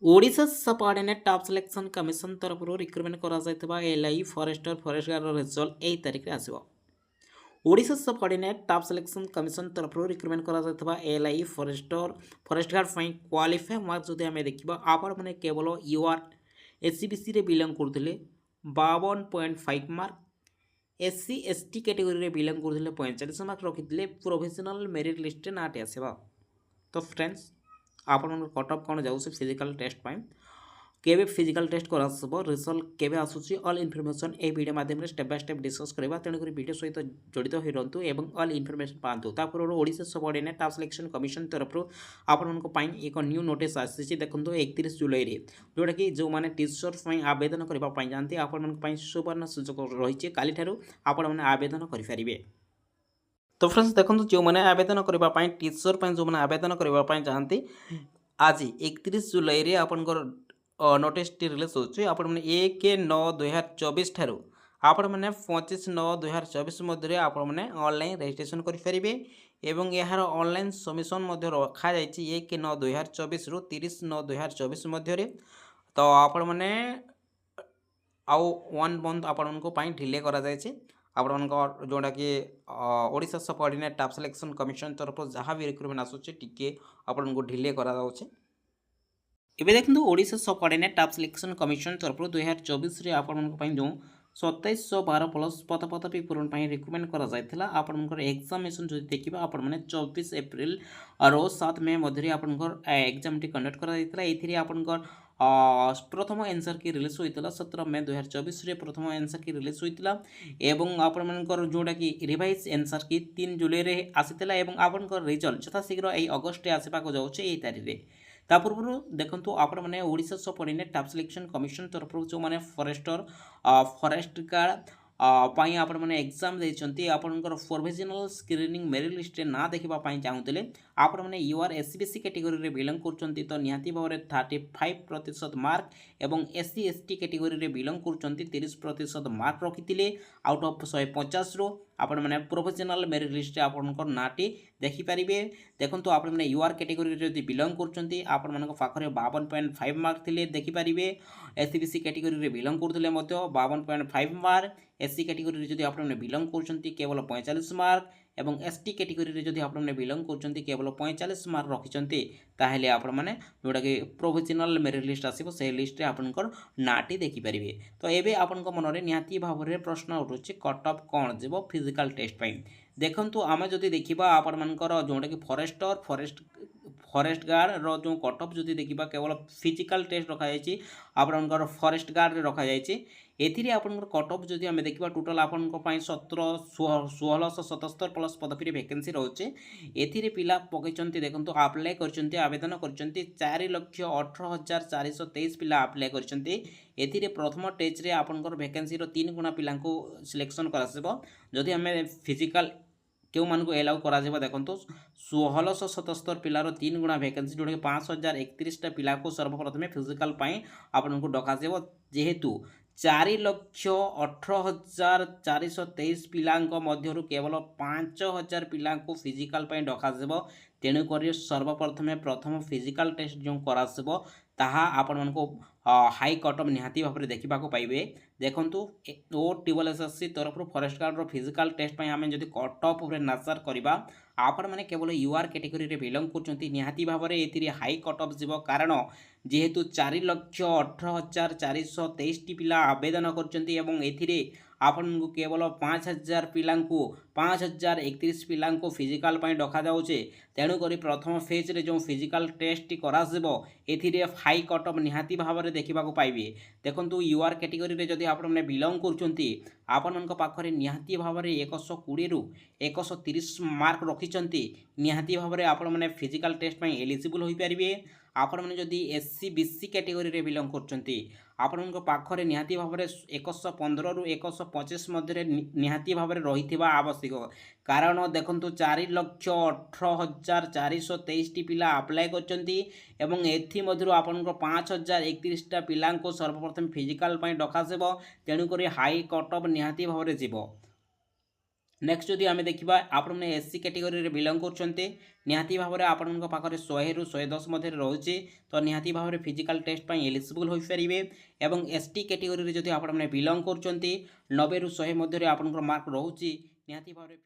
Odisha subordinate staff selection commission तरफ recruitment करा एलआई फॉरेस्टर फॉरेस्ट गार्ड रिजल्ट यही तारीख में आसो। Odisha subordinate staff selection commission तरफ रिक्रुटमेंट करा एलआई forester forest guard qualify mark जो आम देखा आपण मैंने केवल यूआर एससीबीसी बिलंग करते 52.5 mark SC ST category belong करते 45 मार्क रखी प्रोफेशनल मेरिट लिस्ट नाटी आसवा। तो फ्रेंड्स आपण कट अफ कौन जाऊँ फिजिकल टेस्ट केबे फिजिकल टेस्ट करासब रिजल्ट केबे आसूची ऑल इनफॉरमेशन ए वीडियो माध्यम स्टेप बाय स्टेप डिस्कस करबा तेणुकर वीडियो सहित जड़ित हो रंतु एवं ऑल इनफॉरमेशन पातु तापर Odisha subordinate staff selection commission तरफ आपण एक न्यू नोटिस आसी देखो 31 जुलाई रे जोटा कि जो मैंने टीचर आवेदन करने जाती आपण सुवर्ण सुजोग रही काली आपण मैंने आवेदन करें। तो फ्रेंड्स देखो जो मैंने आवेदन करने टीचर जो मैंने आवेदन करने चाहती आज 31 जुलाई रे आपनकर नोटिस टी रिलीज होची आपण माने 1/9/2024 ठारू आपण माने 25/9/2024 मध्य आपण माने ऑनलाइन रजिस्ट्रेशन करि परिबे एवं यार ऑनलाइन सबमिशन मध्य रखा जायछि 1/9/2024 रु 30/9/2024 मध्य रे। तो आपण माने आउ 1 मंथ आपण को पाई डिले करा जायछि आपण जोटा कि Odisha subordinate staff selection commission तरफ जहाँ भी रिक्रुटमेंट आसुचे टिके आपण को डिले करा जाउछे। एबे देखो Odisha subordinate staff selection commission तरफ 2024 आपण जो 2712 प्लस पद पदवी पूरण रिक्रुटमेंट करा आपनकर एग्जामिनेशन जो देखिबा आपण माने 24 एप्रिल और 7 मे मध्य आपनकर एग्जाम टी कंडक्ट करा जायतिला। एथिरे आपनकर प्रथम आंसर की रिलीज होइतला 17 मे 2024 रे प्रथम आंसर की रिलीज होइतला एवं आपण मानकर जोटा कि रिवाइज आंसर की 3 जुलाई रे आसीतला एवं आपनकर रिजल्ट यथा शीघ्र एई अगस्त रे आसीबा को जाउचे एई तारिख रे। ता पूर्व देखो आपण मैंने Odisha subordinate staff selection commission तरफ जो मैंने फॉरेस्टर फॉरेस्ट गार्ड पाई आपण मैंने एग्जाम देइचंती आपनकर प्रोविजनल स्क्रीनिंग मेरिट लिस्ट रे ना देखिबा पाई चाहुतले आपण मैंने यूआर एससीबीसी कैटेगरी रे बिलोंग करचंती तो निहाती भाव 35% मार्क एवं एससी एसटी कैटेगरी रे बिलोंग करचंती 30% मार्क रखिथिले आउट ऑफ 150 रो आपण मैंने प्रोफेशनल मेरिट लिस्ट आपनकर नाटी देखि परिबे। देखंतु आपण मैंने यूआर कैटेगरी रे जदि बिलोंग करचंती आपण मानक पाखरे 52.5 मार्क थिले देखि परिबे। एससीबीसी कैटेगरी रे बिलोंग करथिले मध्य 52.5 मार्क एससी कैटेगरी रे जदि आपण बिलोंग करचंती केवल 45 मार्क एवं एसटी कैटेगरी रे जदि आपण बिलोंग करचंती केवल 45 मार्क रखिचंती ताहेले आपण माने जोटा कि प्रोफेशनल मेरिट लिस्ट आसीबो से लिस्ट रे आपनकर नाटी देखि परिबे। तो एबे आपनक मन रे निहाती भाव रे प्रश्न उठुची कट ऑफ कोन जेबो फिजिकल टेस्ट पई देखंतु आमे जदि देखिबा आपण मानकर जोटा कि फॉरेस्टर फॉरेस्ट गार्ड रो जो कट ऑफ जदि देखिबा केवल फिजिकल टेस्ट रखा जायछि आपनकर फॉरेस्ट गार्ड रे रखा जायछि एथिरे आपनकर कट ऑफ जदि आमे देखिबा टोटल आपनक पई 1677 प्लस पदवी रे वैकेंसी रहउचे एथिरे पिला पकेचंती देखंतु अप्लाई करचंती आवेदन करचंती 4,18,423 पिला अप्लाई करचंती एथिरे प्रथम स्टेज रे आपनकर वैकेंसी रो 3 गुणा पिला को सिलेक्शन करासिबो जदि आमे फिजिकल क्यों मान को एलाउ करा देखो 1677 पिलार 3 गुणा वैकेंसी जोटा 5031 पिला को सर्वप्रथम फिजिकल आपन को डका जेहेतु 4,18,423 पिला केवल 5,000 पिला को फिजिकल डका तेणुक सर्वप्रथम प्रथम फिजिकल टेस्ट जो करासिबो ताहा आपण मानको हाई कट ऑफ निहाती भाव में देखा पाइबे। देखंतु OSSC तरफ फॉरेस्ट गार्ड रो फिजिकल टेस्ट आम जब कट ऑफ नाचार करवा आपण मैंने केवल यूआर कैटेगरी रे बिलोंग करचंती निहाती भाव में एथिरे हाई कट ऑफ जीव कारण जेहेतु 4,18,423 पिला आवेदन करचंती एवं एथिरे आपन को केवल 5,000 पिला 5,031 पिला फिजिकल डका जाउचे तेणुक प्रथम फेज रे जो फिजिकल टेस्ट करासिबो एथिरे हाई कट ऑफ निहाती भाव में देखा पाइबे। देखंतु यूआर कैटेगरी रे जदि आपण बिलोंग करचंती आपण पाखरे निहाती भाव में 120 रु 130 मार्क रखिचंती निहाती भाव में आपण मैंने फिजिकल टेस्ट एलिजिबल हो पारिबे। आपण मैंने जदि एससी बीसी कैटेगरी रे बिलोंग करचंती आपण पाखरे निहाती भाव में 115 रु 125 मध्य निहाती भाव में रही आवश्यक कारण देखंतु 4,18,423 पिला अप्लाई करचंती एवं एथि मध्य आपण 5,031 पिला सर्वप्रथम फिजिकल डका तेणुक हाई कट ऑफ निहाती भाव में जीव। नेक्स्ट जदि आम देखा आपण एससी कैटेगरी बिलंग करते निहाती भाव में आपण पाखे 100 ରୁ 110 मध्य रोचे तो निहाती भाव में फिजिकल टेस्ट एलिजिबल हो पारे और एसटी कैटेगरी जदि आपण बिलंग करते 90 ରୁ 100 मध्य आपण मार्क रोचे निहाती भाव